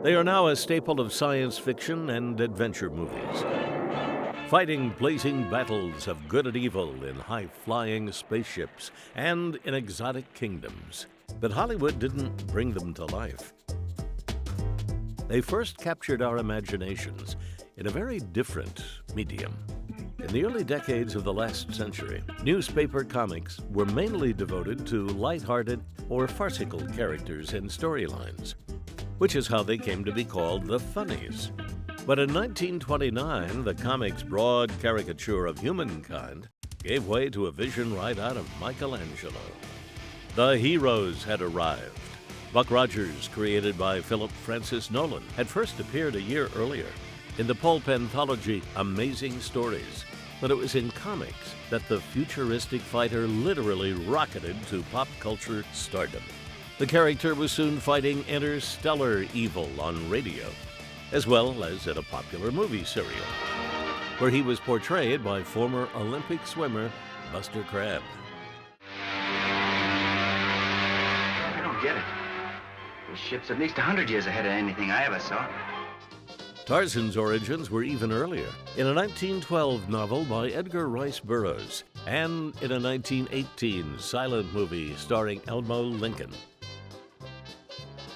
They are now a staple of science fiction and adventure movies, fighting blazing battles of good and evil in high-flying spaceships and in exotic kingdoms. But Hollywood didn't bring them to life. They first captured our imaginations in a very different medium. In the early decades of the last century, newspaper comics were mainly devoted to light-hearted or farcical characters and storylines, which is how they came to be called the funnies. But in 1929, the comic's broad caricature of humankind gave way to a vision right out of Michelangelo. The heroes had arrived. Buck Rogers, created by Philip Francis Nolan, had first appeared a year earlier in the pulp anthology Amazing Stories, but it was in comics that the futuristic fighter literally rocketed to pop culture stardom. The character was soon fighting interstellar evil on radio, as well as in a popular movie serial, where he was portrayed by former Olympic swimmer Buster Crabbe. I don't get it. This ship's at least 100 years ahead of anything I ever saw. Tarzan's origins were even earlier, in a 1912 novel by Edgar Rice Burroughs, and in a 1918 silent movie starring Elmo Lincoln.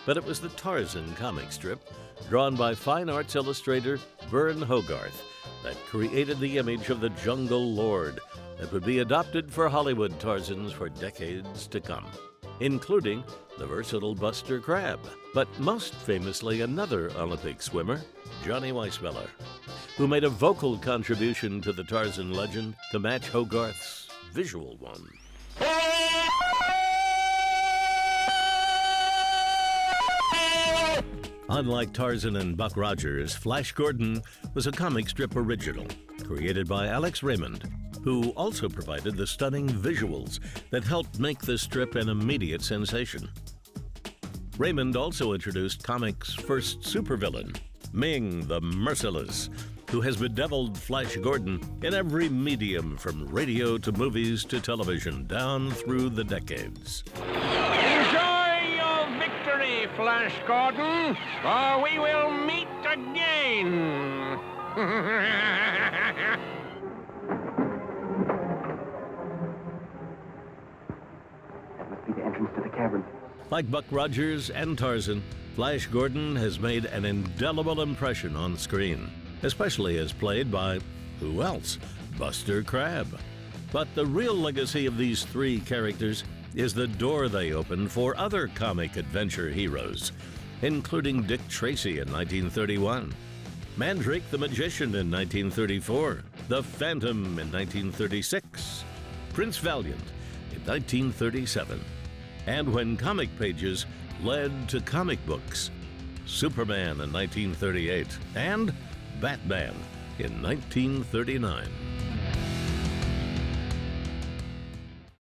But it was the Tarzan comic strip, drawn by fine arts illustrator Vern Hogarth, that created the image of the Jungle Lord that would be adopted for Hollywood Tarzans for decades to come, including the versatile Buster Crabbe, but most famously another Olympic swimmer, Johnny Weissmuller, who made a vocal contribution to the Tarzan legend to match Hogarth's visual one. Unlike Tarzan and Buck Rogers, Flash Gordon was a comic strip original, created by Alex Raymond, who also provided the stunning visuals that helped make the strip an immediate sensation. Raymond also introduced comics' first supervillain, Ming the Merciless, who has bedeviled Flash Gordon in every medium from radio to movies to television down through the decades. Enjoy your victory, Flash Gordon, or we will meet again. That must be the entrance to the cavern. Like Buck Rogers and Tarzan, Flash Gordon has made an indelible impression on screen, especially as played by, who else? Buster Crabbe. But the real legacy of these three characters is the door they opened for other comic adventure heroes, including Dick Tracy in 1931, Mandrake the Magician in 1934, The Phantom in 1936, Prince Valiant in 1937, and when comic pages led to comic books, Superman in 1938, and Batman in 1939.